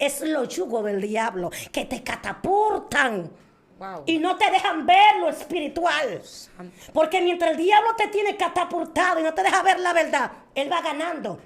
Es los yugos del diablo que te catapultan. Wow. Y no te dejan ver lo espiritual. Porque mientras el diablo te tiene catapultado y no te deja ver la verdad, él va ganando.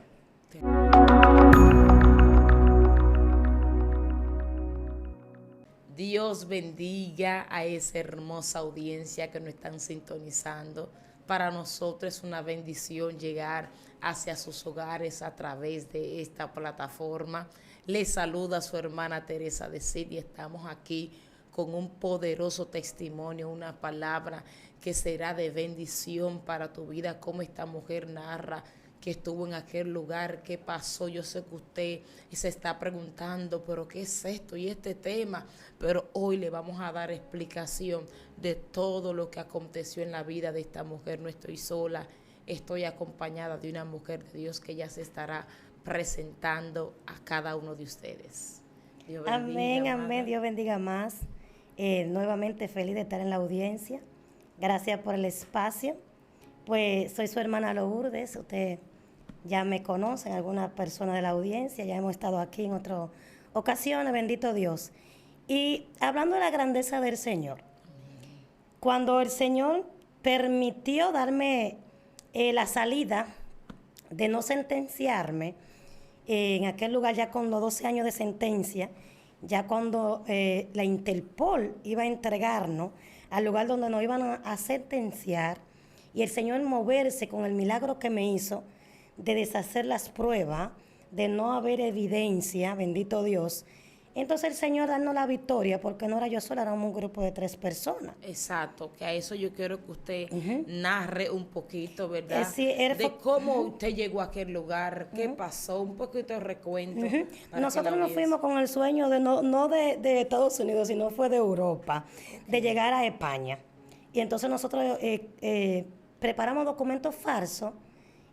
Dios bendiga a esa hermosa audiencia que nos están sintonizando. Para nosotros es una bendición llegar hacia sus hogares a través de esta plataforma. Les saluda su hermana Teresa de Cid y estamos aquí con un poderoso testimonio, una palabra que será de bendición para tu vida, como esta mujer narra que estuvo en aquel lugar, qué pasó. Yo sé que usted se está preguntando, pero ¿qué es esto y este tema? Pero hoy le vamos a dar explicación de todo lo que aconteció en la vida de esta mujer. No estoy sola, estoy acompañada de una mujer de Dios que ya se estará presentando a cada uno de ustedes. Dios bendiga, amén, amada. Amén, Dios bendiga más. Nuevamente feliz de estar en la audiencia. Gracias por el espacio. Pues soy su hermana Lourdes, usted ya me conocen, algunas personas de la audiencia, ya hemos estado aquí en otras ocasiones, bendito Dios. Y hablando de la grandeza del Señor, cuando el Señor permitió darme la salida de no sentenciarme, en aquel lugar ya con los 12 años de sentencia, ya cuando la Interpol iba a entregarnos al lugar donde nos iban a sentenciar, y el Señor moverse con el milagro que me hizo de deshacer las pruebas, de no haber evidencia, bendito Dios. Entonces el Señor darnos la victoria, porque no era yo sola, éramos un grupo de 3 personas. Exacto, que a eso yo quiero que usted narre un poquito, ¿verdad? Sí, de cómo usted llegó a aquel lugar, qué pasó, un poquito de recuento. Nosotros nos fuimos con el sueño de no de Estados Unidos, sino fue de Europa, de llegar a España. Y entonces nosotros preparamos documentos falsos,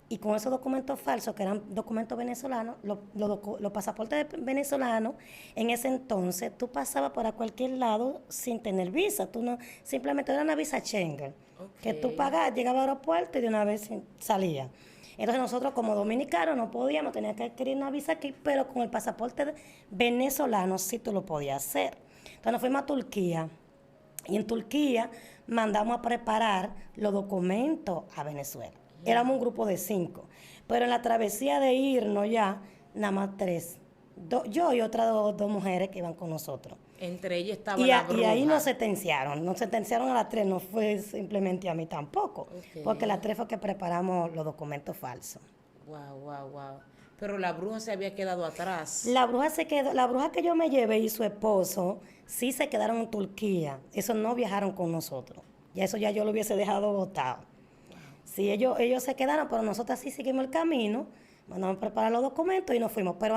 y con esos documentos falsos, que eran documentos venezolanos, los pasaportes venezolanos, en ese entonces tú pasabas por cualquier lado sin tener visa. Tú no, simplemente era una visa Schengen, que tú pagabas, llegabas al aeropuerto y de una vez salías. Entonces nosotros como dominicanos no podíamos, teníamos que adquirir una visa aquí, pero con el pasaporte venezolano sí tú lo podías hacer. Entonces nos fuimos a Turquía, y en Turquía mandamos a preparar los documentos a Venezuela. Éramos un grupo de 5, pero en la travesía de irnos ya, nada más 3. Yo y otras dos mujeres que iban con nosotros. Entre ellas estaba la bruja. Y ahí nos sentenciaron a las 3, no fue simplemente a mí tampoco, porque las 3 fue que preparamos los documentos falsos. Wow. Pero la bruja se había quedado atrás. La bruja que yo me llevé y su esposo sí se quedaron en Turquía. Esos no viajaron con nosotros. Ya eso ya yo lo hubiese dejado botado. Sí, ellos se quedaron, pero nosotros sí seguimos el camino, mandamos a preparar los documentos y nos fuimos. Pero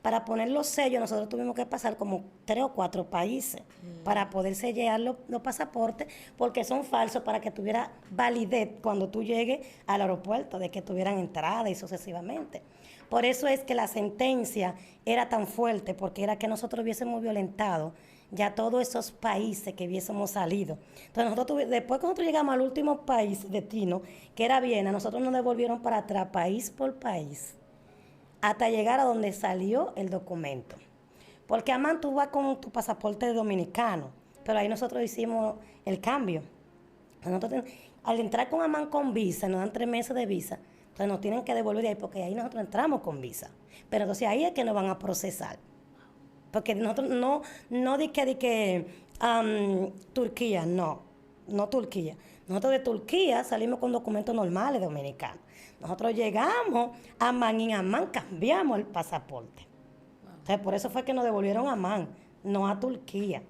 para poner los sellos, nosotros tuvimos que pasar como 3 o 4 países para poder sellar los pasaportes, porque son falsos, para que tuviera validez cuando tú llegues al aeropuerto, de que tuvieran entrada y sucesivamente. Por eso es que la sentencia era tan fuerte, porque era que nosotros hubiésemos violentado ya todos esos países que hubiésemos salido. Entonces después que nosotros llegamos al último país destino, que era Viena, nosotros nos devolvieron para atrás, país por país, hasta llegar a donde salió el documento. Porque Amán, tú vas con tu pasaporte dominicano, pero ahí nosotros hicimos el cambio. Nosotros, al entrar con Amán con visa, nos dan 3 meses de visa, entonces nos tienen que devolver de ahí, porque ahí nosotros entramos con visa. Pero entonces ahí es que nos van a procesar. Porque nosotros no di que Turquía, no Turquía. Nosotros de Turquía salimos con documentos normales dominicanos. Nosotros llegamos a Amán y en Amán cambiamos el pasaporte. Entonces por eso fue que nos devolvieron a Amán, no a Turquía.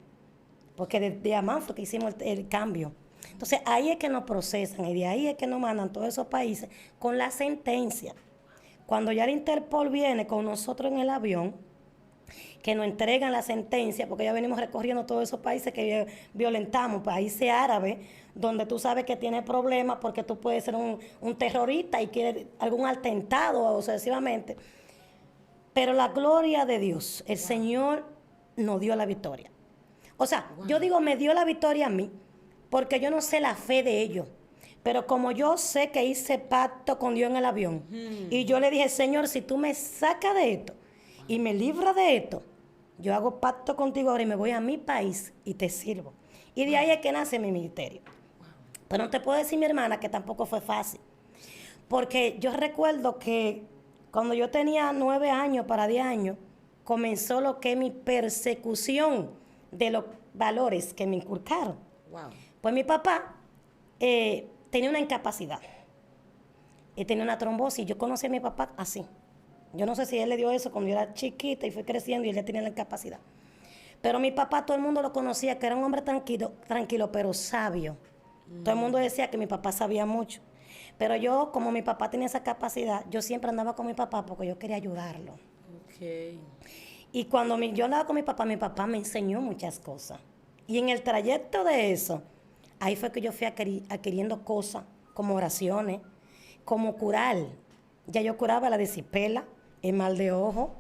Porque de Amán fue que hicimos el cambio. Entonces ahí es que nos procesan y de ahí es que nos mandan todos esos países con la sentencia. Cuando ya el Interpol viene con nosotros en el avión, que nos entregan la sentencia, porque ya venimos recorriendo todos esos países que violentamos, países árabes, donde tú sabes que tiene problemas porque tú puedes ser un terrorista y quieres algún atentado o sucesivamente. Pero la gloria de Dios, el Señor nos dio la victoria. O sea, yo digo, me dio la victoria a mí, porque yo no sé la fe de ellos. Pero como yo sé que hice pacto con Dios en el avión, y yo le dije, Señor, si tú me sacas de esto, y me libra de esto, yo hago pacto contigo ahora y me voy a mi país y te sirvo. Y de ahí es que nace mi ministerio. Pero no te puedo decir, mi hermana, que tampoco fue fácil. Porque yo recuerdo que cuando yo tenía 9 años para 10 años, comenzó lo que es mi persecución de los valores que me inculcaron. Wow. Pues mi papá tenía una incapacidad. Él tenía una trombosis. Yo conocí a mi papá así. Yo no sé si él le dio eso cuando yo era chiquita y fue creciendo y él ya tenía la incapacidad. Pero mi papá, todo el mundo lo conocía, que era un hombre tranquilo, pero sabio. Todo el mundo decía que mi papá sabía mucho. Pero yo, como mi papá tenía esa capacidad, yo siempre andaba con mi papá porque yo quería ayudarlo. Okay. Y cuando yo andaba con mi papá me enseñó muchas cosas. Y en el trayecto de eso, ahí fue que yo fui adquiriendo cosas, como oraciones, como curar. Ya yo curaba la disipela, el mal de ojo,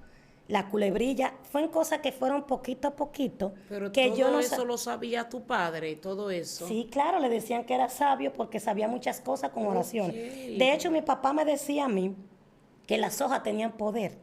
la culebrilla. Fueron cosas que fueron poquito a poquito. Pero que todo yo no eso lo sabía tu padre, todo eso. Sí, claro, le decían que era sabio porque sabía muchas cosas con oraciones. Okay. De hecho, mi papá me decía a mí que las hojas tenían poder.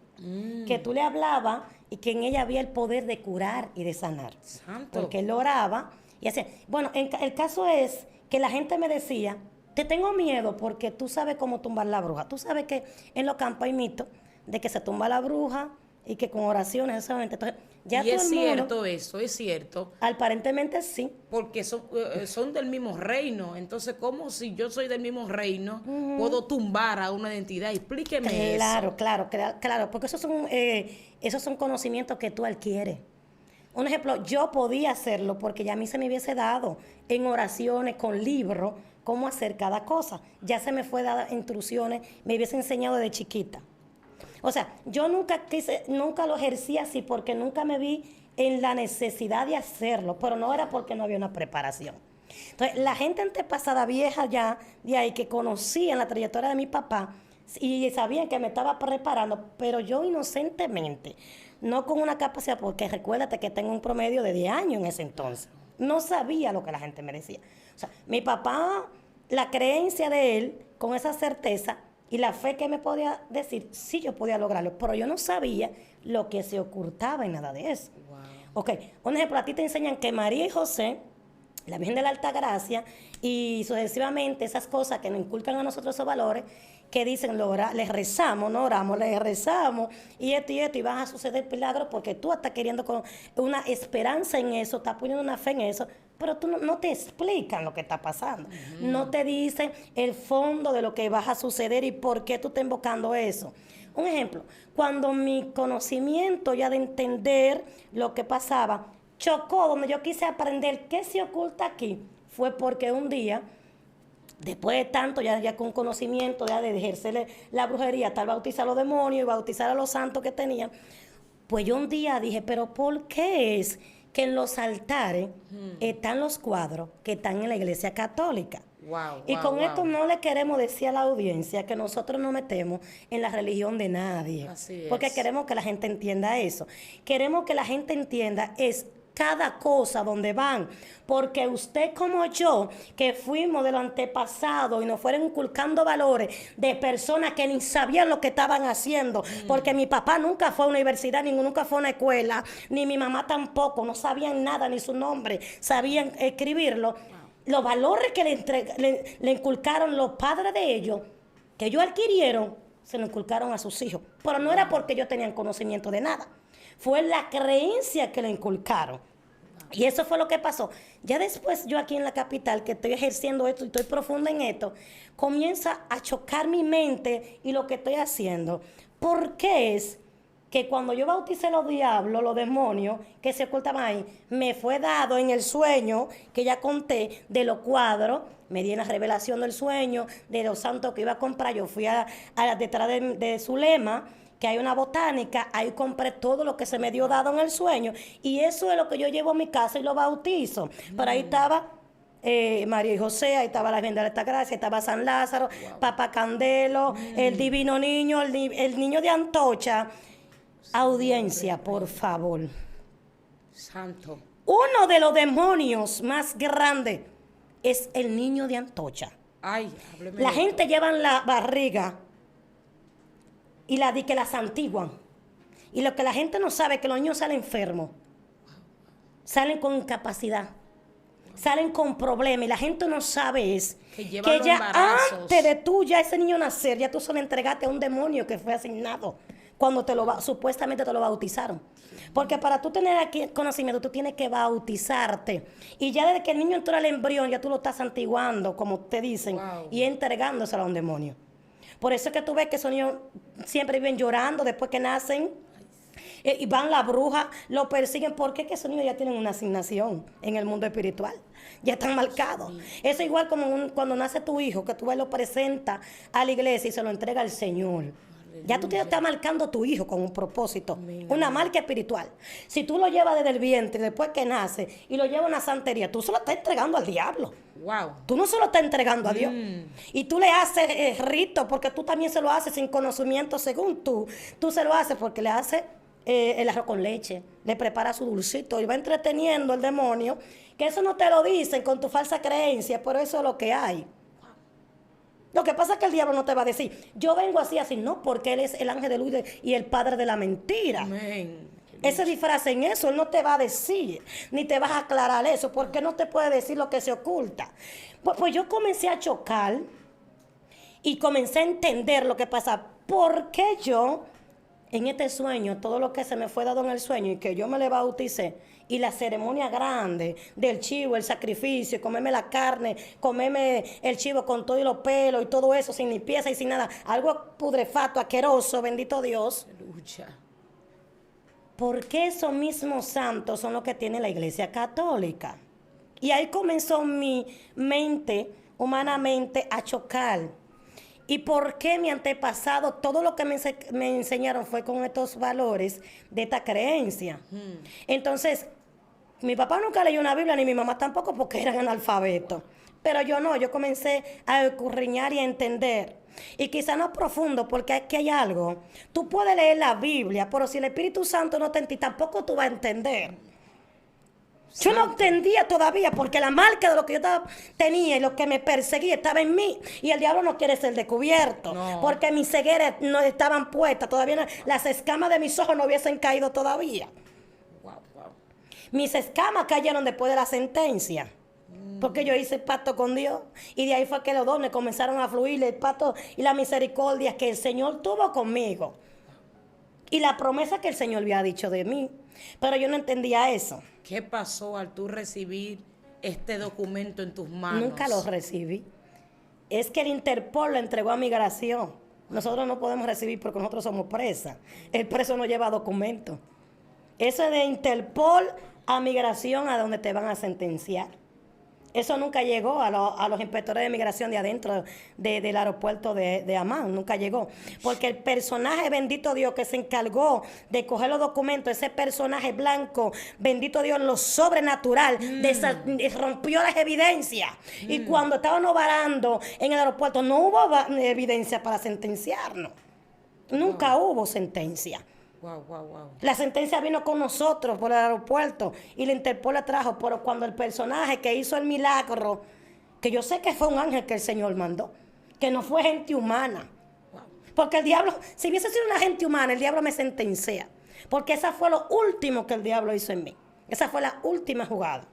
Que tú le hablabas y que en ella había el poder de curar y de sanar. Santo. Porque él oraba y hacía. Bueno, el caso es que la gente me decía, te tengo miedo porque tú sabes cómo tumbar la bruja. Tú sabes que en los campos hay mitos de que se tumba la bruja y que con oraciones solamente. Entonces, ya y todo es el mundo, cierto eso, es cierto. aparentemente sí. Porque son del mismo reino. Entonces, ¿cómo si yo soy del mismo reino, puedo tumbar a una identidad? Explíqueme eso. Claro, porque esos son conocimientos que tú adquieres. Un ejemplo, yo podía hacerlo porque ya a mí se me hubiese dado en oraciones, con libros, cómo hacer cada cosa. Ya se me fue dada instrucciones, me hubiese enseñado desde chiquita. O sea, yo nunca lo ejercí así porque nunca me vi en la necesidad de hacerlo, pero no era porque no había una preparación. Entonces, la gente antepasada vieja ya de ahí que conocían la trayectoria de mi papá y sabían que me estaba preparando, pero yo inocentemente, no con una capacidad, porque recuérdate que tengo un promedio de 10 años en ese entonces. No sabía lo que la gente me decía. O sea, mi papá, la creencia de él, con esa certeza y la fe que me podía decir, sí yo podía lograrlo, pero yo no sabía lo que se ocultaba en nada de eso. Wow. Ok, un ejemplo, a ti te enseñan que María y José, la Virgen de la Alta Gracia, y sucesivamente esas cosas que nos inculcan a nosotros esos valores, que dicen, les rezamos, no oramos, les rezamos, y van a suceder milagros porque tú estás queriendo con una esperanza en eso, estás poniendo una fe en eso, pero tú no te explican lo que está pasando. No te dicen el fondo de lo que va a suceder y por qué tú estás invocando eso. Un ejemplo, cuando mi conocimiento ya de entender lo que pasaba chocó, donde yo quise aprender qué se oculta aquí, fue porque un día, después de tanto, ya con conocimiento ya de ejercer la brujería, tal bautizar a los demonios y bautizar a los santos que tenía, pues yo un día dije, pero ¿por qué es que en los altares están los cuadros que están en la iglesia católica? Wow, Y con wow. esto no le queremos decir a la audiencia que nosotros no metemos en la religión de nadie. Así es. Porque queremos que la gente entienda eso. Queremos que la gente entienda es cada cosa donde van. Porque usted como yo, que fuimos de lo antepasado y nos fueron inculcando valores de personas que ni sabían lo que estaban haciendo. Porque mi papá nunca fue a una universidad, ni nunca fue a una escuela, ni mi mamá tampoco. No sabían nada, ni su nombre. Sabían escribirlo. Los valores que le inculcaron los padres de ellos, que ellos adquirieron, se lo inculcaron a sus hijos. Pero no era porque ellos tenían conocimiento de nada. Fue la creencia que le inculcaron. Y eso fue lo que pasó. Ya después yo aquí en la capital, que estoy ejerciendo esto y estoy profunda en esto, comienza a chocar mi mente y lo que estoy haciendo. ¿Por qué es que cuando yo bauticé los diablos, los demonios que se ocultaban ahí, me fue dado en el sueño que ya conté de los cuadros, me di en la revelación del sueño, de los santos que iba a comprar, yo fui a detrás de Zulema, que hay una botánica, ahí compré todo lo que se me dio dado en el sueño, y eso es lo que yo llevo a mi casa y lo bautizo. Pero ahí estaba María y José, ahí estaba la Virgen de la Alta Gracia, estaba San Lázaro, Papá Candelo, el Divino Niño, el Niño de Antocha. Audiencia, por favor. Santo. Uno de los demonios más grandes es el niño de Antocha. Ay, hábleme La de gente esto. lleva en la barriga y la santiguan. Y lo que la gente no sabe es que los niños salen enfermos, salen con incapacidad, salen con problemas. Y la gente no sabe es Que llevan que los ya embarazos. antes de tú, ya ese niño nacer, ya tú se lo entregaste a un demonio que fue asignado cuando supuestamente te lo bautizaron. Porque para tú tener aquí conocimiento, tú tienes que bautizarte. Y ya desde que el niño entró al embrión, ya tú lo estás santiguando, como te dicen, Wow. y entregándoselo a un demonio. Por eso es que tú ves que esos niños siempre viven llorando después que nacen. Y van las brujas, lo persiguen. ¿Por qué? Que esos niños ya tienen una asignación en el mundo espiritual. Ya están marcados. Eso igual como cuando nace tu hijo, que tú lo presentas a la iglesia y se lo entrega al Señor. Ya tú te estás marcando a tu hijo con un propósito, una marca espiritual. Si tú lo llevas desde el vientre, después que nace, y lo llevas a una santería, tú se lo estás entregando al diablo. Wow. Tú no se lo estás entregando a Dios. Y tú le haces rito, porque tú también se lo haces sin conocimiento según tú. Tú se lo haces porque le haces el arroz con leche, le prepara su dulcito y va entreteniendo el demonio, que eso no te lo dicen con tu falsa creencia, pero eso es lo que hay. Lo que pasa es que el diablo no te va a decir, yo vengo así, no, porque él es el ángel de luz y el padre de la mentira. Amén. Ese disfraz en eso, él no te va a decir, ni te vas a aclarar eso, porque no te puede decir lo que se oculta. Pues yo comencé a chocar y comencé a entender lo que pasa. ¿Por qué yo, en este sueño, todo lo que se me fue dado en el sueño y que yo me le bauticé, y la ceremonia grande del chivo, el sacrificio, comerme la carne, comerme el chivo con todo y los pelos y todo eso, sin limpieza y sin nada, algo pudrefacto, asqueroso, bendito Dios? Aleluya. ¿Por qué esos mismos santos son los que tiene la Iglesia Católica? Y ahí comenzó mi mente, humanamente, a chocar. ¿Y por qué mi antepasado, todo lo que me enseñaron fue con estos valores de esta creencia? Entonces, mi papá nunca leyó una Biblia, ni mi mamá tampoco, porque eran analfabetos. Pero yo no, yo comencé a escudriñar y a entender. Y quizá no profundo, porque aquí hay algo. Tú puedes leer la Biblia, pero si el Espíritu Santo no te entiende, tampoco tú vas a entender. Yo no entendía todavía, porque la marca de lo que yo tenía y lo que me perseguía estaba en mí. Y el diablo no quiere ser descubierto. No. Porque mis cegueras no estaban puestas. Todavía las escamas de mis ojos no hubiesen caído todavía. Wow, wow. Mis escamas cayeron después de la sentencia. Porque yo hice pacto con Dios. Y de ahí fue que los dones comenzaron a fluir, el pacto y la misericordia que el Señor tuvo conmigo. Y la promesa que el Señor había dicho de mí. Pero yo no entendía eso. ¿Qué pasó al tú recibir este documento en tus manos? Nunca lo recibí. Es que el Interpol lo entregó a migración. Nosotros no podemos recibir porque nosotros somos presas. El preso no lleva documento. Eso es de Interpol a migración, a donde te van a sentenciar. Eso nunca llegó a los inspectores de migración de adentro del aeropuerto de Amán, nunca llegó. Porque el personaje, bendito Dios, que se encargó de coger los documentos, ese personaje blanco, bendito Dios, en lo sobrenatural, rompió las evidencias. Y cuando estábamos varando en el aeropuerto, no hubo evidencia para sentenciarnos. Nunca hubo sentencia. Wow, wow, wow. La sentencia vino con nosotros por el aeropuerto y la Interpol la trajo, pero cuando el personaje que hizo el milagro, que yo sé que fue un ángel que el Señor mandó, que no fue gente humana. Wow. Porque el diablo, si hubiese sido una gente humana, el diablo me sentencia. Porque esa fue lo último que el diablo hizo en mí. Esa fue la última jugada.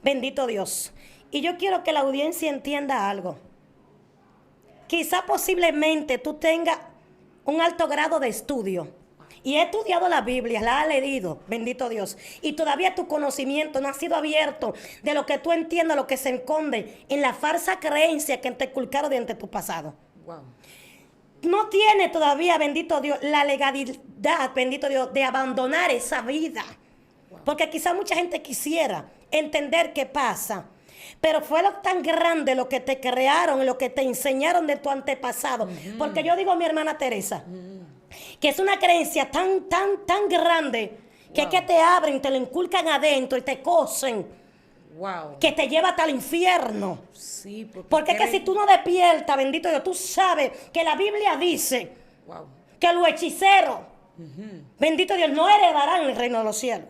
Bendito Dios. Y yo quiero que la audiencia entienda algo. Quizá posiblemente tú tengas un alto grado de estudio y he estudiado la Biblia, la he leído, bendito Dios, y todavía tu conocimiento no ha sido abierto de lo que tú entiendas, lo que se esconde en la falsa creencia que te inculcaron de tu pasado. Wow. No tiene todavía, bendito Dios, la legalidad, bendito Dios, de abandonar esa vida. Porque quizá mucha gente quisiera entender qué pasa. Pero fue lo tan grande lo que te crearon, lo que te enseñaron de tu antepasado. Porque yo digo a mi hermana Teresa, que es una creencia tan grande, que es que te abren, te lo inculcan adentro y te cosen. Wow. Que te lleva hasta el infierno. Sí, porque es que si tú no despiertas, bendito Dios, tú sabes que la Biblia dice wow. que los hechiceros, bendito Dios, no heredarán el reino de los cielos.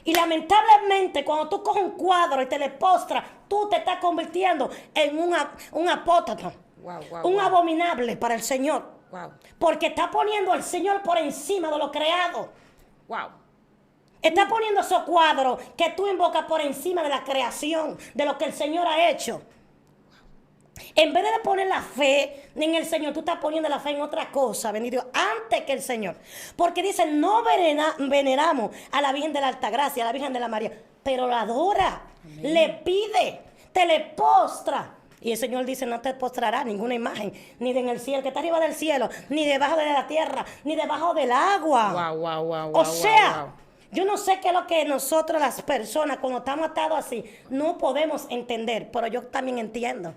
Y lamentablemente, cuando tú coges un cuadro y te le postras, tú te estás convirtiendo en un apóstata, Wow, wow, un wow. abominable para el Señor. Wow. Porque está poniendo al Señor por encima de lo creado. Wow. Está poniendo esos cuadros que tú invocas por encima de la creación, de lo que el Señor ha hecho. En vez de poner la fe en el Señor, tú estás poniendo la fe en otra cosa, bendito Dios, antes que el Señor. Porque dice, no veneramos a la Virgen de la Altagracia, a la Virgen de la María, pero la adora, Amén. le pide, te le postra. Y el Señor dice, no te postrará ninguna imagen, ni en el cielo, que está arriba del cielo, ni debajo de la tierra, ni debajo del agua. Wow, wow, wow, O wow, sea, wow. yo no sé qué es lo que nosotros las personas, cuando estamos atados así, no podemos entender, pero yo también entiendo.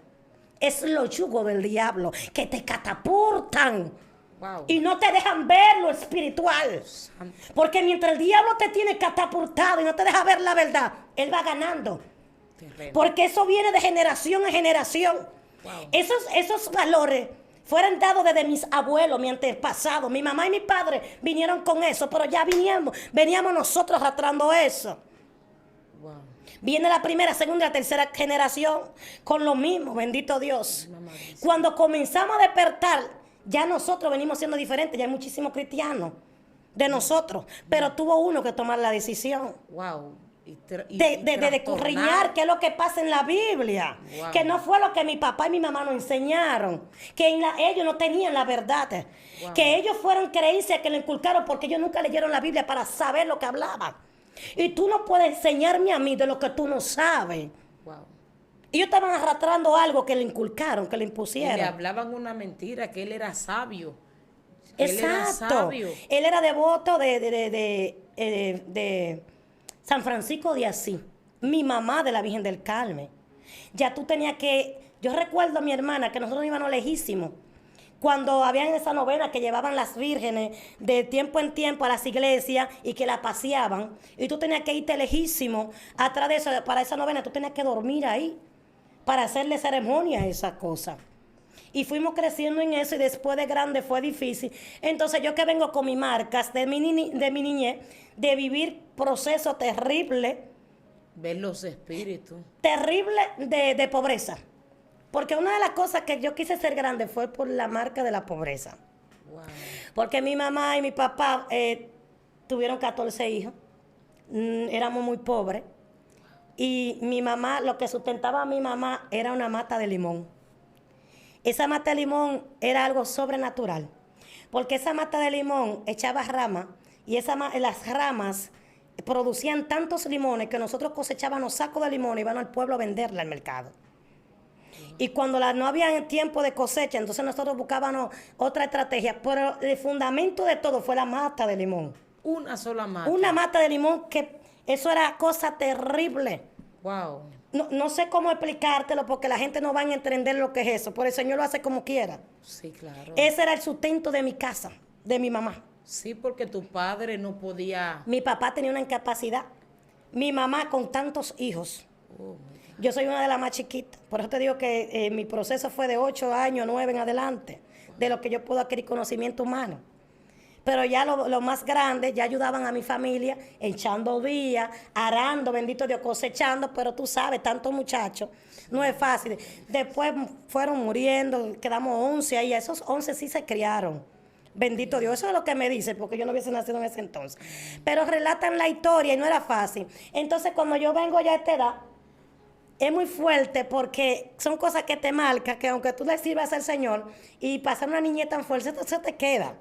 Es los yugos del diablo que te catapultan Wow. y no te dejan ver lo espiritual. Santo. Porque mientras el diablo te tiene catapultado y no te deja ver la verdad, él va ganando. Terreno. Porque eso viene de generación en generación. Wow. Esos valores fueron dados desde mis abuelos, mi antepasado. Mi mamá y mi padre vinieron con eso, pero ya veníamos nosotros arrastrando eso. Wow. Viene la primera, segunda y tercera generación con lo mismo, bendito Dios. Mamá dice. Cuando comenzamos a despertar, ya nosotros venimos siendo diferentes, ya hay muchísimos cristianos de nosotros, pero tuvo uno que tomar la decisión Wow. de descurriñar qué es lo que pasa en la Biblia, Wow. que no fue lo que mi papá y mi mamá nos enseñaron, que ellos no tenían la verdad, Wow. que ellos fueron creencias que le inculcaron porque ellos nunca leyeron la Biblia para saber lo que hablaban. Y tú no puedes enseñarme a mí de lo que tú no sabes. Wow. Ellos estaban arrastrando algo que le inculcaron, que le Y le impusieron. hablaban una mentira, que él era sabio. Él era Exacto. sabio. Él era devoto de San Francisco de Asís, mi mamá de la Virgen del Carmen. Ya tú tenías que... Yo recuerdo a mi hermana que nosotros íbamos lejísimos. Cuando habían esa novena que llevaban las vírgenes de tiempo en tiempo a las iglesias y que la paseaban, y tú tenías que irte lejísimo atrás de eso, para esa novena, tú tenías que dormir ahí para hacerle ceremonia a esa cosa. Y fuimos creciendo en eso y después de grande fue difícil. Entonces yo que vengo con mis marcas de mi niñez, de vivir procesos terribles, Ver los espíritus. de pobreza. Porque una de las cosas que yo quise ser grande fue por la marca de la pobreza. Wow. Porque mi mamá y mi papá tuvieron 14 hijos. Éramos muy pobres. Y mi mamá, lo que sustentaba a mi mamá era una mata de limón. Esa mata de limón era algo sobrenatural. Porque esa mata de limón echaba ramas y las ramas producían tantos limones que nosotros cosechábamos sacos de limón y íbamos al pueblo a venderla al mercado. Y cuando no había tiempo de cosecha, entonces nosotros buscábamos otra estrategia. Pero el fundamento de todo fue la mata de limón. Una sola mata. Una mata de limón que eso era cosa terrible. Wow. No sé cómo explicártelo porque la gente no va a entender lo que es eso. Pero el Señor lo hace como quiera. Sí, claro. Ese era el sustento de mi casa, de mi mamá. Sí, porque tu padre no podía. Mi papá tenía una incapacidad. Mi mamá con tantos hijos. Oh, Yo soy una de las más chiquitas. Por eso te digo que mi proceso fue de 8 años, 9 en adelante, de lo que yo puedo adquirir conocimiento humano. Pero ya los más grandes ya ayudaban a mi familia, echando vías, arando, bendito Dios, cosechando, pero tú sabes, tantos muchachos, no es fácil. Después fueron muriendo, quedamos 11 ahí, esos 11 sí se criaron. Bendito Dios, eso es lo que me dicen, porque yo no hubiese nacido en ese entonces. Pero relatan la historia y no era fácil. Entonces, cuando yo vengo ya a esta edad, es muy fuerte porque son cosas que te marcan, que aunque tú le sirvas al Señor y pasar una niñez tan fuerte, eso te queda.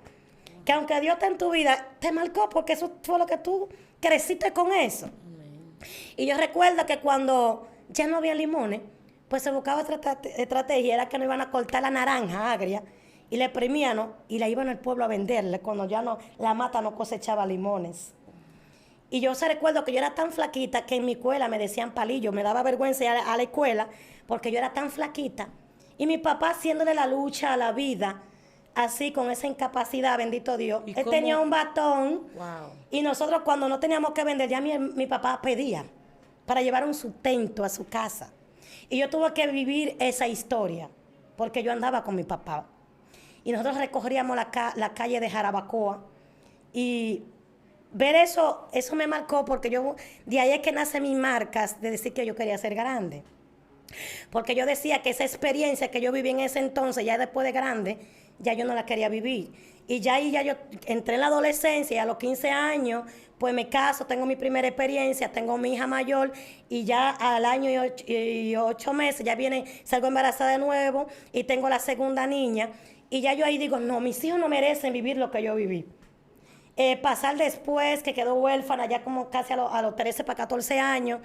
Que aunque Dios está en tu vida, te marcó porque eso fue lo que tú creciste con eso. amén. Y yo recuerdo que cuando ya no había limones, pues se buscaba otra estrategia, era que nos iban a cortar la naranja agria y la exprimían, ¿no? Y la iban al pueblo a venderle cuando ya no, la mata no cosechaba limones. Y yo se recuerdo que yo era tan flaquita que en mi escuela me decían palillo, me daba vergüenza ir a la escuela porque yo era tan flaquita. Y mi papá haciéndole la lucha a la vida, así con esa incapacidad, bendito Dios. ¿Y Él cómo? tenía un batón Wow. y nosotros cuando no teníamos que vender, ya mi papá pedía para llevar un sustento a su casa. Y yo tuve que vivir esa historia porque yo andaba con mi papá. Y nosotros recorríamos la calle de Jarabacoa y ver eso me marcó porque de ahí es que nacen mis marcas de decir que yo quería ser grande. Porque yo decía que esa experiencia que yo viví en ese entonces, ya después de grande, ya yo no la quería vivir. Y ya ahí ya yo entré en la adolescencia y a los 15 años, pues me caso, tengo mi primera experiencia, tengo mi hija mayor y ya al año y 8 meses ya salgo embarazada de nuevo y tengo la segunda niña. Y ya yo ahí digo, no, mis hijos no merecen vivir lo que yo viví. Pasar después, que quedó huérfana ya como casi a los 13 para 14 años.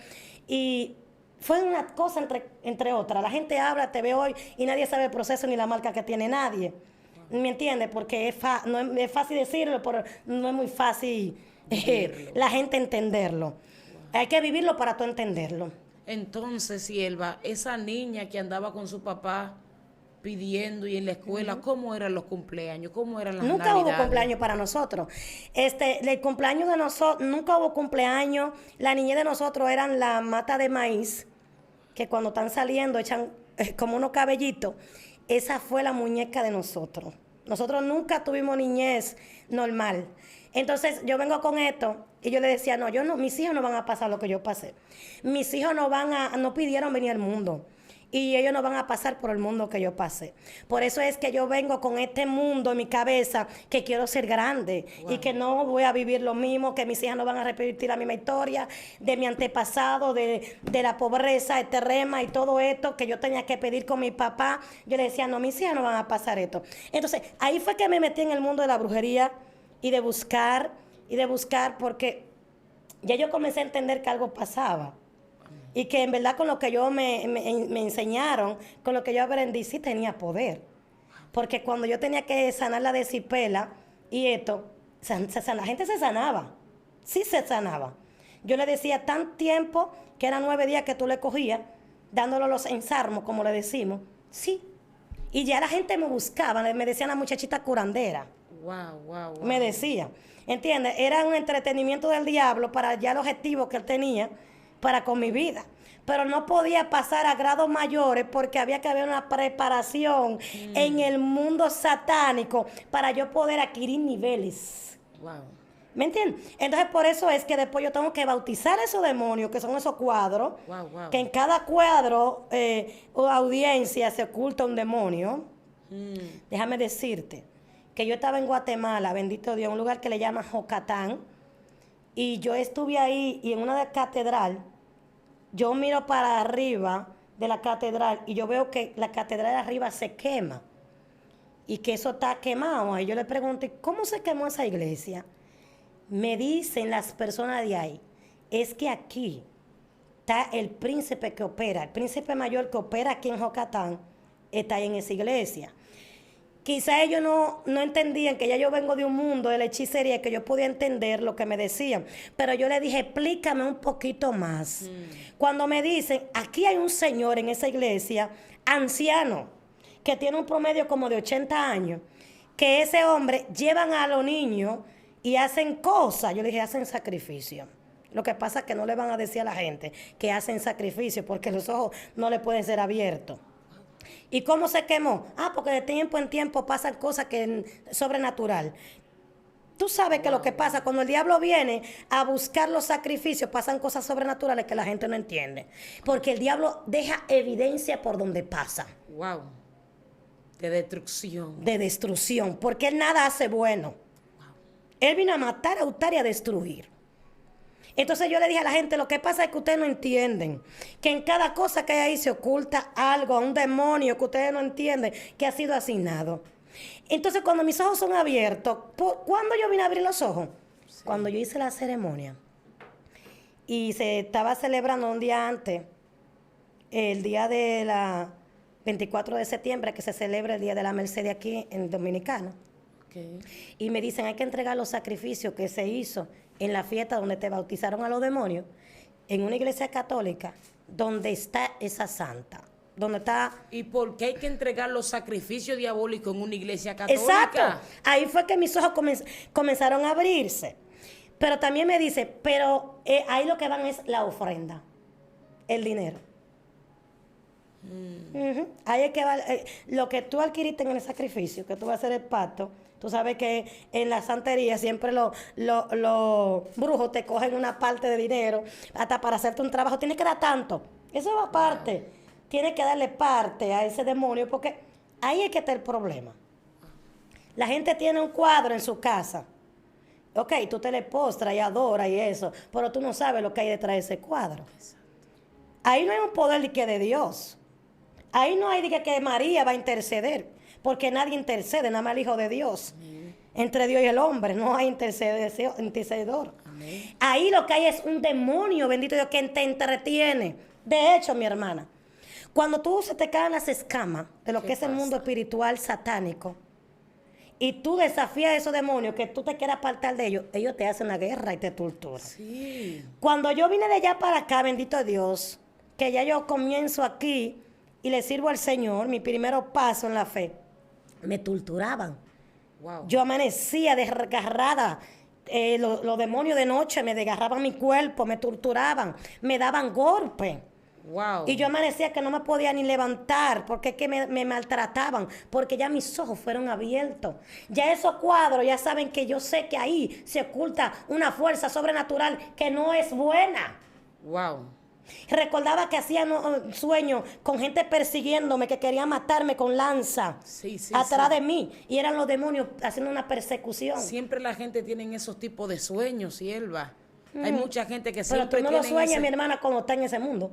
Y fue una cosa entre otras. La gente habla, te ve hoy y nadie sabe el proceso ni la marca que tiene nadie. ¿Me entiendes? Porque no es fácil decirlo, pero no es muy fácil la gente entenderlo. Hay que vivirlo para tú entenderlo. Entonces, Sierva, esa niña que andaba con su papá pidiendo y en la escuela, ¿cómo eran los cumpleaños? ¿Cómo eran las Nunca navidades? hubo cumpleaños para nosotros. El cumpleaños de nosotros, nunca hubo cumpleaños. La niñez de nosotros eran la mata de maíz, que cuando están saliendo echan como unos cabellitos. Esa fue la muñeca de nosotros. Nosotros nunca tuvimos niñez normal. Entonces yo vengo con esto y yo le decía, no, mis hijos no van a pasar lo que yo pasé. Mis hijos no pidieron venir al mundo. Y ellos no van a pasar por el mundo que yo pasé. Por eso es que yo vengo con este mundo en mi cabeza, que quiero ser grande. Wow. Y que no voy a vivir lo mismo, que mis hijas no van a repetir la misma historia de mi antepasado, de la pobreza extrema y todo esto que yo tenía que pedir con mi papá. Yo le decía, no, mis hijas no van a pasar esto. Entonces, ahí fue que me metí en el mundo de la brujería y de buscar, porque ya yo comencé a entender que algo pasaba. Y que en verdad con lo que yo me enseñaron, con lo que yo aprendí, sí tenía poder. Porque cuando yo tenía que sanar la decipela y esto, la gente se sanaba. Sí se sanaba. Yo le decía tan tiempo, que eran 9 días que tú le cogías, dándole los ensarmos, como le decimos. Sí. Y ya la gente me buscaba, me decían la muchachita curandera. Wow. Me decía. ¿Entiendes? Era un entretenimiento del diablo para ya el objetivo que él tenía para con mi vida, pero no podía pasar a grados mayores porque había que haber una preparación en el mundo satánico para yo poder adquirir niveles. Wow. ¿Me entiendes? Entonces por eso es que después yo tengo que bautizar esos demonios, que son esos cuadros, que en cada cuadro o audiencia se oculta un demonio. Déjame decirte que yo estaba en Guatemala, bendito Dios, un lugar que le llaman Jocatán, y yo estuve ahí y en una catedral, yo miro para arriba de la catedral y yo veo que la catedral de arriba se quema y que eso está quemado. Y yo le pregunto, ¿cómo se quemó esa iglesia? Me dicen las personas de ahí, es que aquí está el príncipe que opera, el príncipe mayor que opera aquí en Jocatán, está ahí en esa iglesia. Quizá ellos no entendían que ya yo vengo de un mundo de la hechicería, que yo podía entender lo que me decían. Pero yo le dije, explícame un poquito más. Cuando me dicen, aquí hay un señor en esa iglesia, anciano, que tiene un promedio como de 80 años, que ese hombre llevan a los niños y hacen cosas. Yo le dije, hacen sacrificio. Lo que pasa es que no le van a decir a la gente que hacen sacrificio, porque los ojos no le pueden ser abiertos. ¿Y cómo se quemó? Porque de tiempo en tiempo pasan cosas sobrenatural. Tú sabes que lo que pasa cuando el diablo viene a buscar los sacrificios, pasan cosas sobrenaturales que la gente no entiende. Porque el diablo deja evidencia por donde pasa. Wow. De destrucción. De destrucción. Porque él nada hace bueno. Wow. Él vino a matar, a hurtar y a destruir. Entonces yo le dije a la gente, lo que pasa es que ustedes no entienden, que en cada cosa que hay ahí se oculta algo, un demonio que ustedes no entienden, que ha sido asignado. Entonces cuando mis ojos son abiertos, ¿cuándo yo vine a abrir los ojos? Sí. Cuando yo hice la ceremonia y se estaba celebrando un día antes, el día de la 24 de septiembre, que se celebra el Día de la Merced aquí en Dominicana. Okay. Y me dicen, hay que entregar los sacrificios que se hizo en la fiesta donde te bautizaron a los demonios, en una iglesia católica, donde está esa santa, donde está... ¿Y por qué hay que entregar los sacrificios diabólicos en una iglesia católica? Exacto. Ahí fue que mis ojos comenzaron a abrirse. Pero también me dice, ahí lo que van es la ofrenda, el dinero. Ahí es que va, lo que tú adquiriste en el sacrificio, que tú vas a hacer el pacto. Tú sabes que en la santería siempre los brujos te cogen una parte de dinero hasta para hacerte un trabajo. Tienes que dar tanto. Eso va aparte. Tienes que darle parte a ese demonio porque ahí es que está el problema. La gente tiene un cuadro en su casa. Ok, tú te le postras y adoras y eso, pero tú no sabes lo que hay detrás de ese cuadro. Ahí no hay un poder de Dios. Ahí no hay que María va a interceder, porque nadie intercede, nada más el Hijo de Dios. Entre Dios y el hombre, no hay intercedor. Amén. Ahí lo que hay es un demonio, bendito Dios, que te entretiene. De hecho, mi hermana, cuando tú se te caen las escamas de lo ¿Qué que es el pasa? mundo espiritual satánico, y tú desafías a esos demonios que tú te quieras apartar de ellos te hacen la guerra y te torturan. Sí. Cuando yo vine de allá para acá, bendito Dios, que ya yo comienzo aquí y le sirvo al Señor, mi primer paso en la fe, me torturaban. Wow. Yo amanecía desgarrada. Los demonios de noche me desgarraban mi cuerpo, me torturaban, me daban golpes. Wow. Y yo amanecía que no me podía ni levantar porque es que me maltrataban, porque ya mis ojos fueron abiertos. Ya esos cuadros ya saben que yo sé que ahí se oculta una fuerza sobrenatural que no es buena. Wow. Recordaba que hacía sueños con gente persiguiéndome, que quería matarme con lanza Sí, sí, atrás sí. de mí. Y eran los demonios haciendo una persecución. Siempre la gente tiene esos tipos de sueños, Sierva. Hay mucha gente que Pero siempre tú no lo tienen sueñas, ese... mi hermana, cuando está en ese mundo.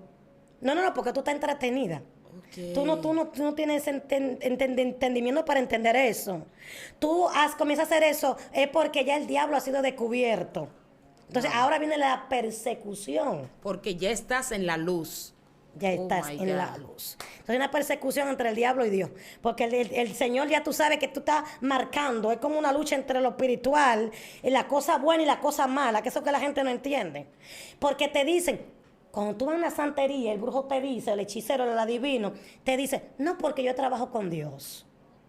No, porque tú estás entretenida. Ok. Tú no tienes entendimiento para entender eso. Comienzas a hacer eso es porque ya el diablo ha sido descubierto. Entonces ahora viene la persecución. Porque ya estás en la luz. Ya Oh estás my en la God. luz. Entonces hay una persecución entre el diablo y Dios. Porque el Señor ya tú sabes que tú estás marcando. Es como una lucha entre lo espiritual, y la cosa buena y la cosa mala, que eso que la gente no entiende. Porque te dicen, cuando tú vas a una santería, el brujo te dice, el hechicero, el adivino, te dice, no, porque yo trabajo con Dios.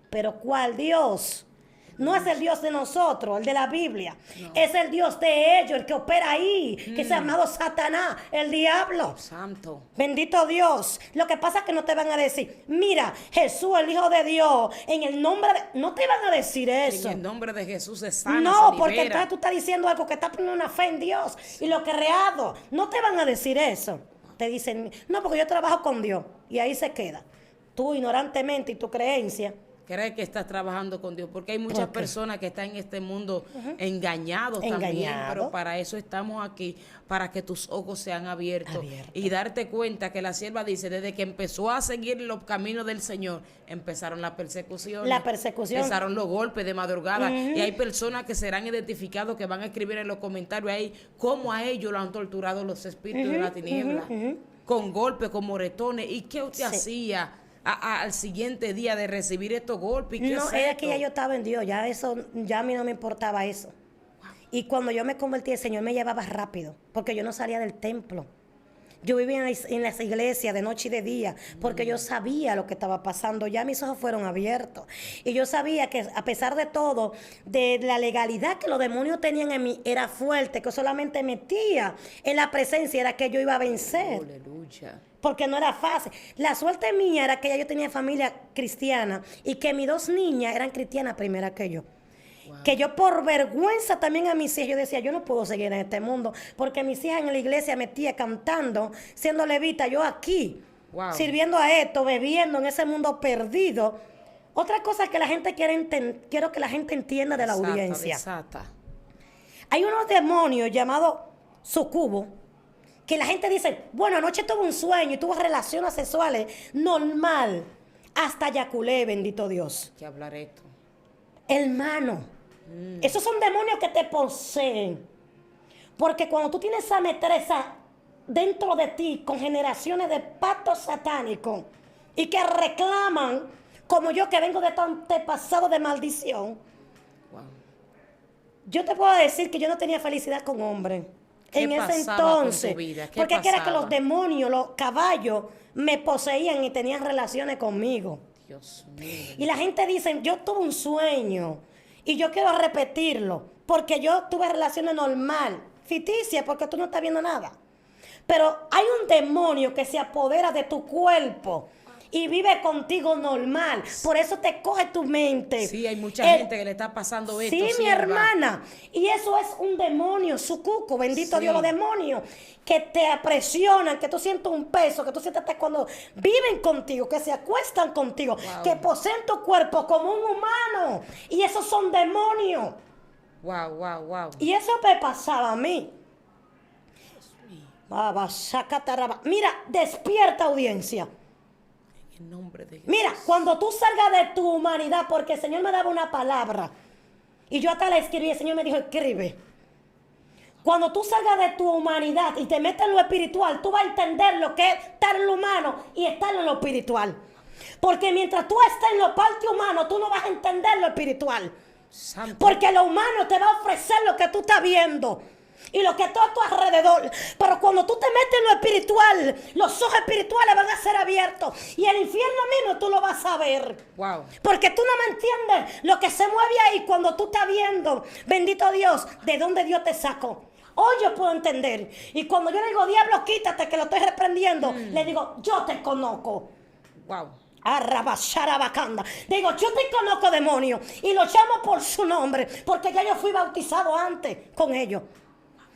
Pero ¿cuál Dios? No es el Dios de nosotros, el de la Biblia. No. Es el Dios de ellos, el que opera ahí, que se ha llamado Satanás, el diablo. Santo. Bendito Dios. Lo que pasa es que no te van a decir, mira, Jesús, el Hijo de Dios, en el nombre de... No te van a decir eso. En el nombre de Jesús se sana, No, se porque libera. entonces tú estás diciendo algo que está poniendo una fe en Dios y lo creado. No te van a decir eso. Te dicen, no, porque yo trabajo con Dios. Y ahí se queda. Tú ignorantemente y tu creencia. Cree que estás trabajando con Dios, porque hay muchas ¿Por qué? personas que están en este mundo engañados también, Engañado. pero para eso estamos aquí, para que tus ojos sean abiertos Abiertos. y darte cuenta que la sierva dice, desde que empezó a seguir los caminos del Señor, empezaron las persecuciones. La persecución. Empezaron los golpes de madrugada y hay personas que serán identificados, que van a escribir en los comentarios ahí cómo a ellos lo han torturado los espíritus de la tiniebla, con golpes, con moretones. ¿Y qué usted Sí. hacía al siguiente día de recibir estos golpes? ¿Y qué No, es era esto? que ya yo estaba en Dios, ya a mí no me importaba eso. Y cuando yo me convertí, el Señor me llevaba rápido, porque yo no salía del templo. Yo vivía en las iglesias de noche y de día, porque yo sabía lo que estaba pasando. Ya mis ojos fueron abiertos. Y yo sabía que a pesar de todo, de la legalidad que los demonios tenían en mí, era fuerte, que solamente metía en la presencia, era que yo iba a vencer. Aleluya. Porque no era fácil. La suerte mía era que ya yo tenía familia cristiana y que mis dos niñas eran cristianas primero que yo. Wow. Que yo por vergüenza también a mis hijas, yo decía, yo no puedo seguir en este mundo, porque mis hijas en la iglesia metía cantando, siendo levita, yo aquí, Wow. sirviendo a esto, bebiendo en ese mundo perdido. Otra cosa que la gente quiero que la gente entienda de la Desata, audiencia. desata. Hay unos demonios llamados sucubos, que la gente dice, bueno, anoche tuve un sueño y tuve relaciones sexuales normal, hasta yaculé, bendito Dios. Hay que hablar esto. Hermano, esos son demonios que te poseen. Porque cuando tú tienes esa metresa dentro de ti con generaciones de pactos satánicos y que reclaman, como yo que vengo de tan pasado de maldición, Wow. yo te puedo decir que yo no tenía felicidad con hombres. ¿Qué En ese pasaba con tu entonces, vida? ¿Qué porque era que pasaba? los demonios, los caballos, me poseían y tenían relaciones conmigo. Dios mío. Y la gente dice, yo tuve un sueño y yo quiero repetirlo, porque yo tuve relaciones normal, ficticia, porque tú no estás viendo nada. Pero hay un demonio que se apodera de tu cuerpo y vive contigo normal. Por eso te coge tu mente. Sí, hay mucha gente que le está pasando esto. Sí, mi sierva. hermana. Y eso es un demonio, sucuco, bendito Sí. Dios, los demonios que te presionan, que tú sientes un peso, que tú sientes hasta cuando viven contigo, que se acuestan contigo, Wow. que poseen tu cuerpo como un humano. Y esos son demonios. Wow, wow, wow. Y eso me pasaba a mí. Baba, sacataraba. Mira, despierta, audiencia. En el nombre de Jesús. Mira, cuando tú salgas de tu humanidad, porque el Señor me daba una palabra, y yo hasta la escribí, el Señor me dijo, escribe. Cuando tú salgas de tu humanidad y te metes en lo espiritual, tú vas a entender lo que es estar en lo humano y estar en lo espiritual. Porque mientras tú estés en lo parte humano, tú no vas a entender lo espiritual. Santo. Porque lo humano te va a ofrecer lo que tú estás viendo y lo que está a tu alrededor. Pero cuando tú te metes en lo espiritual, los ojos espirituales van a ser abiertos y el infierno mismo tú lo vas a ver. Wow. Porque tú no me entiendes lo que se mueve ahí cuando tú estás viendo, bendito Dios, de dónde Dios te sacó. Hoy yo puedo entender. Y cuando yo le digo, diablo, quítate, que lo estoy reprendiendo, le digo, yo te conozco. Wow. Arrabasharabacanda. Digo, yo te conozco, demonio, y lo llamo por su nombre, porque ya yo fui bautizado antes con ellos.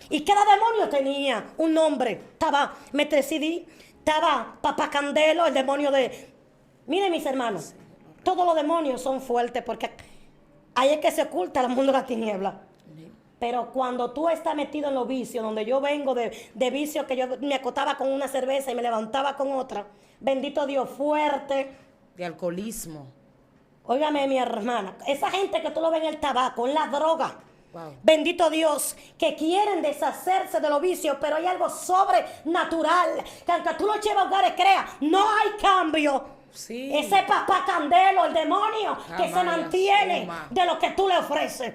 Y cada demonio tenía un nombre. Estaba Metresidí, estaba Papá Candelo, el demonio de... Miren, mis hermanos, todos los demonios son fuertes porque ahí es que se oculta el mundo de la tiniebla. Pero cuando tú estás metido en los vicios, donde yo vengo de vicios que yo me acostaba con una cerveza y me levantaba con otra, bendito Dios, fuerte. De alcoholismo. Óigame, mi hermana, esa gente que tú lo ves en el tabaco, en la droga, Wow. bendito Dios, que quieren deshacerse de los vicios, pero hay algo sobrenatural, que aunque tú lo llevas a hogares, crea, no hay cambio. Sí. Ese papá candelo, el demonio, que se Jamás, mantiene suma. de lo que tú le ofreces.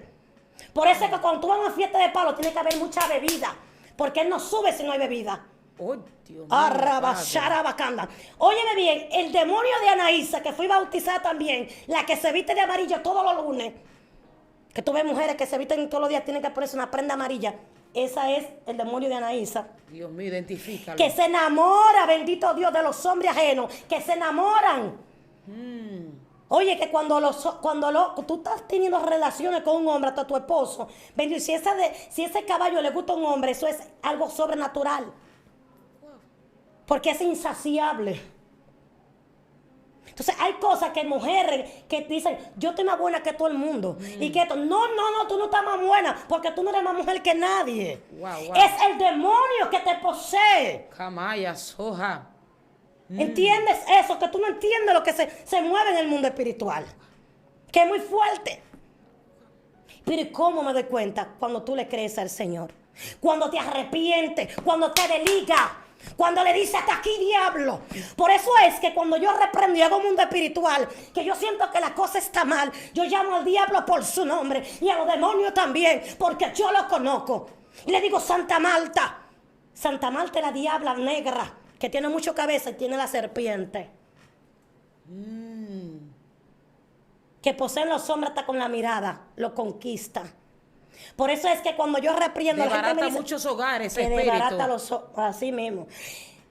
Por eso es que cuando tú vas a una fiesta de palo, tiene que haber mucha bebida, porque él no sube si no hay bebida. Oh, Dios mío. Arrabasharabacanda. Óyeme bien, el demonio de Anaísa, que fui bautizada también, la que se viste de amarillo todos los lunes, que tú ves mujeres que se visten todos los días, tienen que ponerse una prenda amarilla. Esa es el demonio de Anaísa. Dios mío, identifícalo. Que se enamora, bendito Dios, de los hombres ajenos, que se enamoran. Oye, que cuando tú estás teniendo relaciones con un hombre, hasta tu esposo, bendito, si ese caballo le gusta a un hombre, eso es algo sobrenatural. Porque es insaciable. Entonces hay cosas que mujeres que dicen, yo estoy más buena que todo el mundo. Y que esto, no, tú no estás más buena, porque tú no eres más mujer que nadie. Wow. Es el demonio que te posee. Jamaya, soja. ¿Entiendes eso? Que tú no entiendes lo que se mueve en el mundo espiritual. Que es muy fuerte. Pero ¿y cómo me doy cuenta? Cuando tú le crees al Señor. Cuando te arrepientes. Cuando te desligas. Cuando le dices hasta aquí, diablo. Por eso es que cuando yo reprendo y hago mundo espiritual, que yo siento que la cosa está mal, yo llamo al diablo por su nombre y a los demonios también, porque yo lo conozco. Y le digo, Santa Marta. Santa Marta es la diabla negra, que tiene mucha cabeza y tiene la serpiente. Que poseen los hombres hasta con la mirada, lo conquista. Por eso es que cuando yo repriendo, la gente me Desbarata dice, muchos hogares, que espíritu. desbarata así mismo.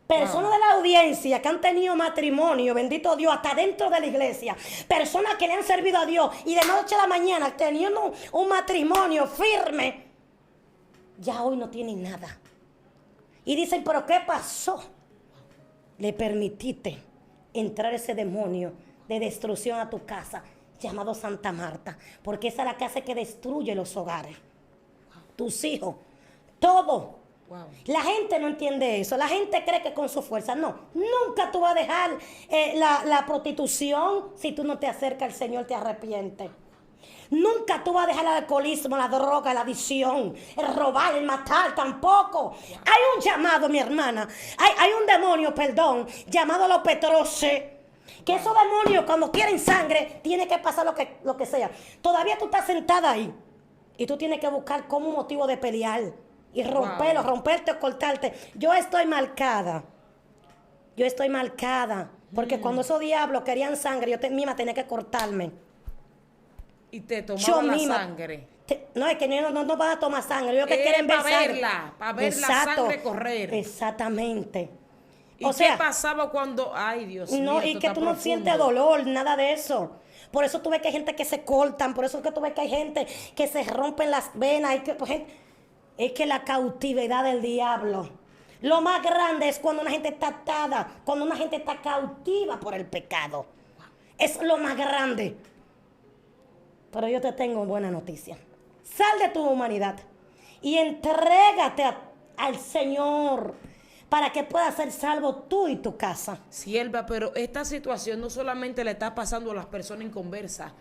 Personas de la audiencia que han tenido matrimonio, bendito Dios, hasta dentro de la iglesia. Personas que le han servido a Dios y de noche a la mañana teniendo un matrimonio firme, ya hoy no tienen nada. Y dicen, ¿pero qué pasó? Le permitiste entrar ese demonio de destrucción a tu casa, llamado Santa Marta, porque esa es la que hace que destruye los hogares. Tus hijos, todo. Wow. La gente no entiende eso. La gente cree que con su fuerza. No, nunca tú vas a dejar la prostitución si tú no te acercas al Señor, te arrepientes. Nunca tú vas a dejar el alcoholismo, la droga, la adicción, el robar, el matar, tampoco. Hay un llamado, mi hermana. Hay un demonio, perdón, llamado los Petroses. Que esos demonios cuando quieren sangre, tiene que pasar lo que sea. Todavía tú estás sentada ahí. Y tú tienes que buscar como un motivo de pelear. Y romperlo, romperte o cortarte. Yo estoy marcada. Porque cuando esos diablos querían sangre, yo misma tenía que cortarme. Y te tomaba la misma, sangre. No, es que no van a tomar sangre. Ellos que quieren ver para sangre. verla, para ver la sangre correr. Exactamente. ¿Y O qué sea, pasaba cuando, ay Dios mío, no, y esto que está tú no profundo? sientes dolor, nada de eso. Por eso tú ves que hay gente que se cortan, por eso es que tú ves que hay gente que se rompen las venas. Es que la cautividad del diablo. Lo más grande es cuando una gente está atada, cuando una gente está cautiva por el pecado. Es lo más grande. Pero yo te tengo buena noticia. Sal de tu humanidad y entrégate al Señor para que puedas ser salvo tú y tu casa. Sierva, pero esta situación no solamente le está pasando a las personas inconversas.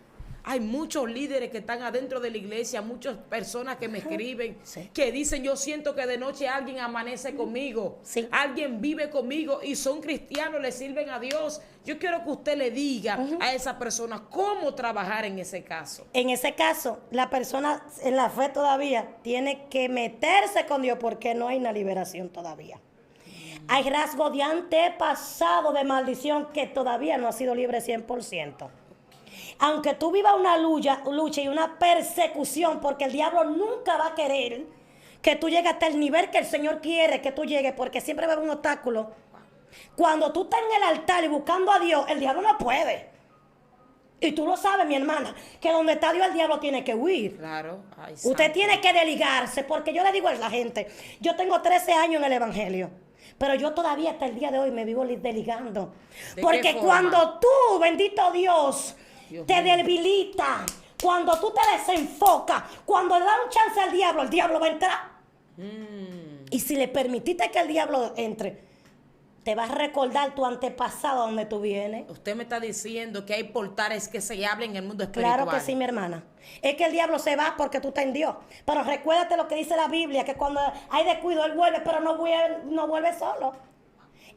Hay muchos líderes que están adentro de la iglesia, muchas personas que me escriben, Sí. que dicen, yo siento que de noche alguien amanece conmigo, Sí. alguien vive conmigo y son cristianos, le sirven a Dios. Yo quiero que usted le diga a esa persona cómo trabajar en ese caso. En ese caso, la persona en la fe todavía tiene que meterse con Dios porque no hay una liberación todavía. Hay rasgos de antepasado de maldición que todavía no ha sido libre 100%. Aunque tú vivas una lucha y una persecución, porque el diablo nunca va a querer que tú llegues hasta el nivel que el Señor quiere que tú llegues, porque siempre va a haber un obstáculo. Cuando tú estás en el altar y buscando a Dios, el diablo no puede. Y tú lo sabes, mi hermana, que donde está Dios el diablo tiene que huir. Claro. Ay, Usted santo. tiene que desligarse, porque yo le digo a la gente, yo tengo 13 años en el Evangelio, pero yo todavía hasta el día de hoy me vivo desligando. ¿De Porque qué forma? cuando tú, bendito Dios, Dios te mío. debilita, cuando tú te desenfocas, cuando le das un chance al diablo, el diablo va a entrar. Y si le permitiste que el diablo entre, te vas a recordar tu antepasado donde tú vienes. Usted me está diciendo que hay portales que se hablan en el mundo espiritual. Claro que sí, mi hermana. Es que el diablo se va porque tú estás en Dios. Pero recuérdate lo que dice la Biblia, que cuando hay descuido, él vuelve, pero no vuelve solo.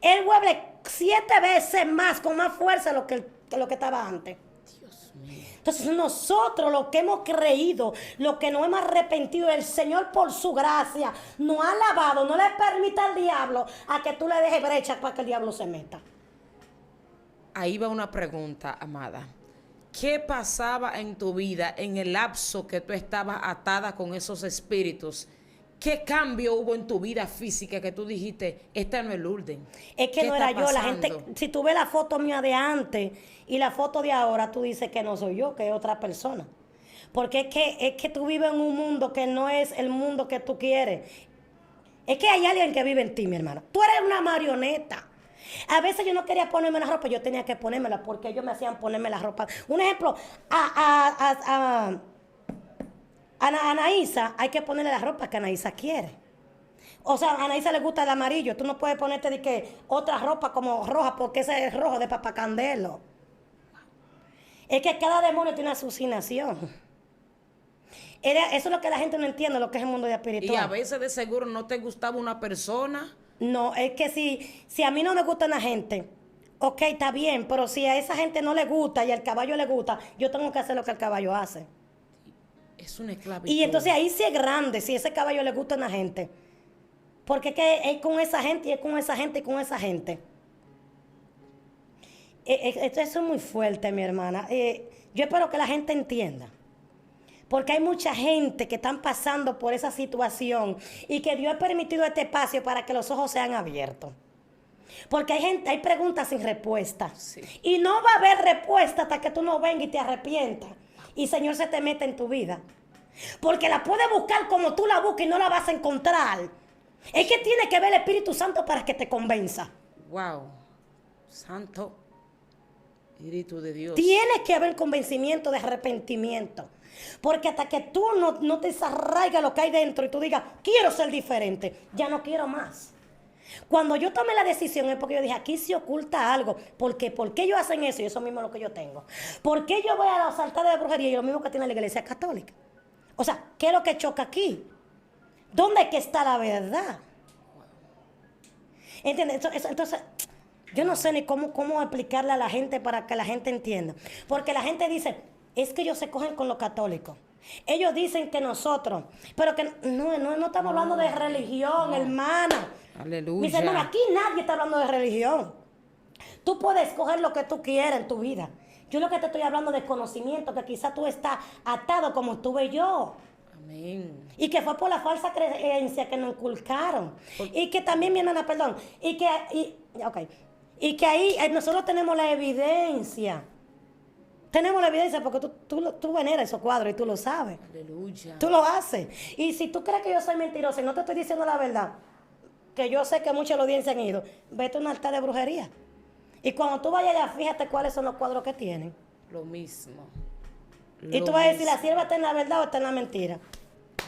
Él vuelve 7 veces más, con más fuerza que lo que estaba antes. Dios mío. Entonces nosotros, lo que hemos creído, lo que nos hemos arrepentido, el Señor por su gracia nos ha lavado, no le permite al diablo a que tú le dejes brecha para que el diablo se meta. Ahí va una pregunta, amada. ¿Qué pasaba en tu vida en el lapso que tú estabas atada con esos espíritus? ¿Qué cambio hubo en tu vida física que tú dijiste, esta no es Lourdes? Es que ¿Qué no está era yo, la pasando? gente, si tú ves la foto mía de antes y la foto de ahora, tú dices que no soy yo, que es otra persona. Porque es que tú vives en un mundo que no es el mundo que tú quieres. Es que hay alguien que vive en ti, mi hermano. Tú eres una marioneta. A veces yo no quería ponerme la ropa, yo tenía que ponérmela porque ellos me hacían ponerme la ropa. Un ejemplo, a Anaísa hay que ponerle la ropa que Anaísa quiere. O sea, a Anaísa le gusta el amarillo. Tú no puedes ponerte de que otra ropa como roja porque ese es rojo de papacandelo. Es que cada demonio tiene una alucinación. Eso es lo que la gente no entiende, lo que es el mundo espiritual. Y a veces de seguro no te gustaba una persona. No, es que si a mí no me gusta una gente, ok, está bien, pero si a esa gente no le gusta y al caballo le gusta, yo tengo que hacer lo que el caballo hace. Es una esclavitud. Y entonces ahí sí es grande, si ese caballo le gusta a una gente. Porque es que es con esa gente y es con esa gente y con esa gente. Eso es muy fuerte, mi hermana. Yo espero que la gente entienda. Porque hay mucha gente que están pasando por esa situación y que Dios ha permitido este espacio para que los ojos sean abiertos. Porque hay preguntas sin respuesta. Sí. Y no va a haber respuesta hasta que tú no vengas y te arrepientas. Y Señor se te mete en tu vida. Porque la puedes buscar como tú la buscas y no la vas a encontrar. Es que tiene que ver el Espíritu Santo para que te convenza. Wow. Santo Espíritu de Dios. Tiene que haber convencimiento de arrepentimiento. Porque hasta que tú no te desarraigas lo que hay dentro y tú digas, quiero ser diferente, ya no quiero más. Cuando yo tomé la decisión es porque yo dije, aquí se oculta algo. ¿Por qué ellos hacen eso? Y eso mismo es lo que yo tengo. ¿Por qué yo voy a los altares de brujería y lo mismo que tiene la iglesia católica? O sea, ¿qué es lo que choca aquí? ¿Dónde es que está la verdad? ¿Entiendes? Entonces, yo no sé ni cómo explicarle a la gente para que la gente entienda. Porque la gente dice, es que ellos se cogen con los católicos. Ellos dicen que nosotros, pero que no estamos hablando de religión, hermana. Aleluya. Mis hermanos, aquí nadie está hablando de religión. Tú puedes escoger lo que tú quieras en tu vida. Yo lo que te estoy hablando de conocimiento, que quizás tú estás atado como estuve yo. Amén. Y que fue por la falsa creencia que nos inculcaron. Y que también, mi hermana, perdón, y que Ok. Y que ahí nosotros tenemos la evidencia. Tenemos la evidencia porque tú veneras esos cuadros y tú lo sabes. Aleluya. Tú lo haces. Y si tú crees que yo soy mentirosa y no te estoy diciendo la verdad, que yo sé que muchos de la audiencia han ido, vete a un altar de brujería. Y cuando tú vayas allá, fíjate cuáles son los cuadros que tienen. Lo mismo. Y tú vas a decir, la sierva está en la verdad o está en la mentira.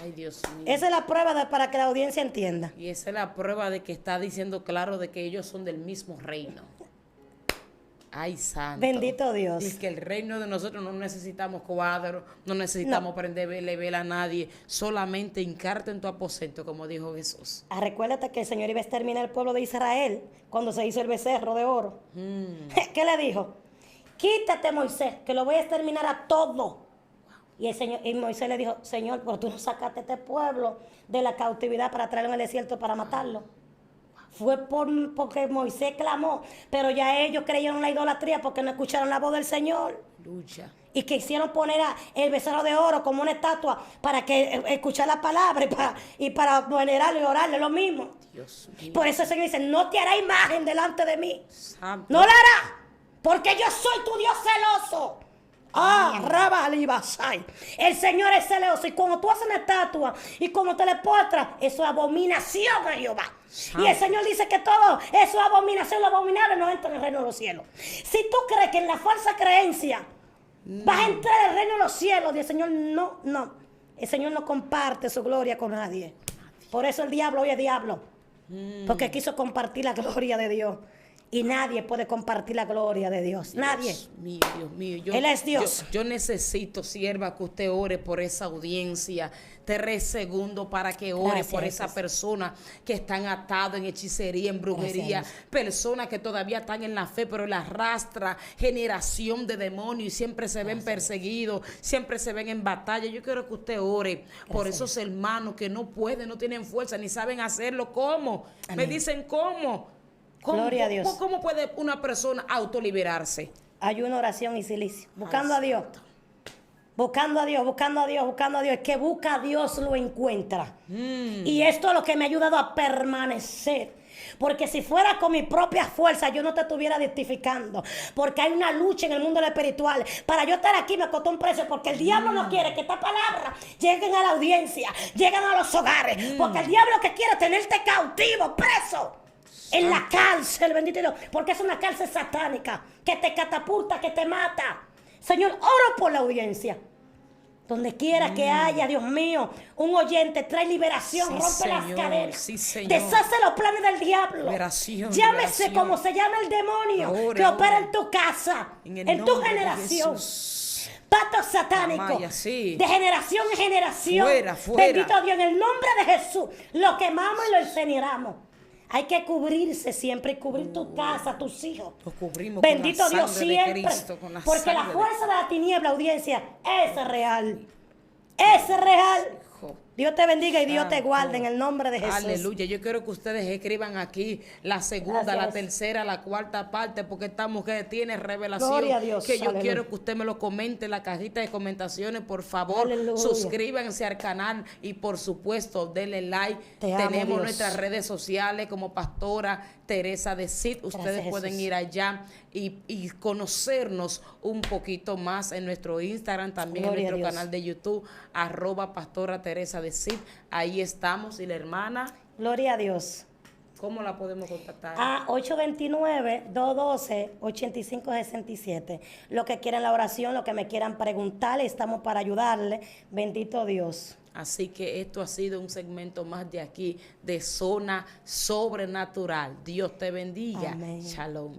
Ay, Dios mío. Esa es la prueba para que la audiencia entienda. Y esa es la prueba de que está diciendo claro de que ellos son del mismo reino. Ay, santo. Bendito Dios. Y que el reino de nosotros no necesitamos cuadros, no necesitamos prenderle vela a nadie, solamente hincarte en tu aposento, como dijo Jesús. Recuérdate que el Señor iba a exterminar el pueblo de Israel cuando se hizo el becerro de oro. ¿Qué le dijo? Quítate, Moisés, que lo voy a exterminar a todo. Y Moisés le dijo, Señor, pero tú no sacaste a este pueblo de la cautividad para traerlo en el desierto para matarlo. Fue porque Moisés clamó, pero ya ellos creyeron en la idolatría porque no escucharon la voz del Señor. Lucha. Y quisieron poner el becerro de oro como una estatua para que escuchar la palabra y para venerarlo y orarle lo mismo. Dios mío. Por eso el Señor dice, no te hará imagen delante de mí. Santo. No la hará, porque yo soy tu Dios celoso. Rabalibasai. El Señor es celoso. Y cuando tú haces una estatua y cuando te le postras, eso es abominación a Jehová. Y el Señor dice que todo eso es abominación, lo abominable no entra en el reino de los cielos. Si tú crees que en la falsa creencia vas a entrar en el reino de los cielos, y el Señor no. El Señor no comparte su gloria con nadie. Por eso el diablo hoy es diablo. Porque quiso compartir la gloria de Dios. Y nadie puede compartir la gloria de Dios. Nadie. Dios mío. Él es Dios. Yo necesito, sierva, que usted ore por esa audiencia. 3 segundos para que ore Gracias, por esa Jesús. persona que están atados en hechicería, en brujería. Gracias, Personas que todavía están en la fe, pero la arrastra generación de demonios y siempre se ven perseguidos, siempre se ven en batalla. Yo quiero que usted ore por esos hermanos que no pueden, no tienen fuerza, ni saben hacerlo. ¿Cómo? Amén. Me dicen, ¿cómo? Gloria a Dios. ¿Cómo puede una persona autoliberarse? Ayuno, oración y silicio. Buscando a Dios. Buscando a Dios, buscando a Dios, buscando a Dios. El que busca a Dios lo encuentra. Y esto es lo que me ha ayudado a permanecer. Porque si fuera con mi propia fuerza, yo no te estuviera identificando. Porque hay una lucha en el mundo espiritual. Para yo estar aquí me costó un precio. Porque el diablo no quiere que esta palabra lleguen a la audiencia, lleguen a los hogares. Porque el diablo que quiere es tenerte cautivo, preso. En la cárcel, bendito Dios, porque es una cárcel satánica que te catapulta, que te mata. Señor, oro por la audiencia. Donde quiera que haya, Dios mío, un oyente, trae liberación, Sí, rompe Señor, las cadenas, sí, Señor. deshace los planes del diablo. Liberación, Llámese liberación. como se llama el demonio Ahora, que opera ahora. en tu casa, En el en tu nombre de generación. Jesús. Pacto satánico, Amaya, sí. de generación en generación. Fuera, fuera. Bendito Dios, en el nombre de Jesús, lo quemamos y lo incineramos. Hay que cubrirse siempre y cubrir tu casa, tus hijos. Los cubrimos Bendito con la Dios sangre de siempre. Cristo, con la Porque la sangre de fuerza de la tiniebla, audiencia, es real. Es real. Hijo. Dios te bendiga y Dios te Santo. guarde en el nombre de Jesús. Aleluya. Yo quiero que ustedes escriban aquí la segunda, Gracias. la tercera, la cuarta parte, porque esta mujer tiene revelación. Gloria a Dios. Que yo Aleluya. quiero que usted me lo comente en la cajita de comentaciones, por favor. Aleluya. Suscríbanse al canal y por supuesto denle like. Te amo, Tenemos Dios. nuestras redes sociales como Pastora Teresa de Cid. Ustedes Gracias, pueden Jesús. ir allá y conocernos un poquito más en nuestro Instagram, también Gloria a en nuestro Dios. canal de YouTube, @Pastora Teresa de Cid. Ahí estamos. Y la hermana, Gloria a Dios. ¿cómo la podemos contactar? A 829-212-8567. Lo que quieran la oración, lo que me quieran preguntar, estamos para ayudarle. Bendito Dios. Así que esto ha sido un segmento más de aquí, de Zona Sobrenatural. Dios te bendiga. Amén. Shalom.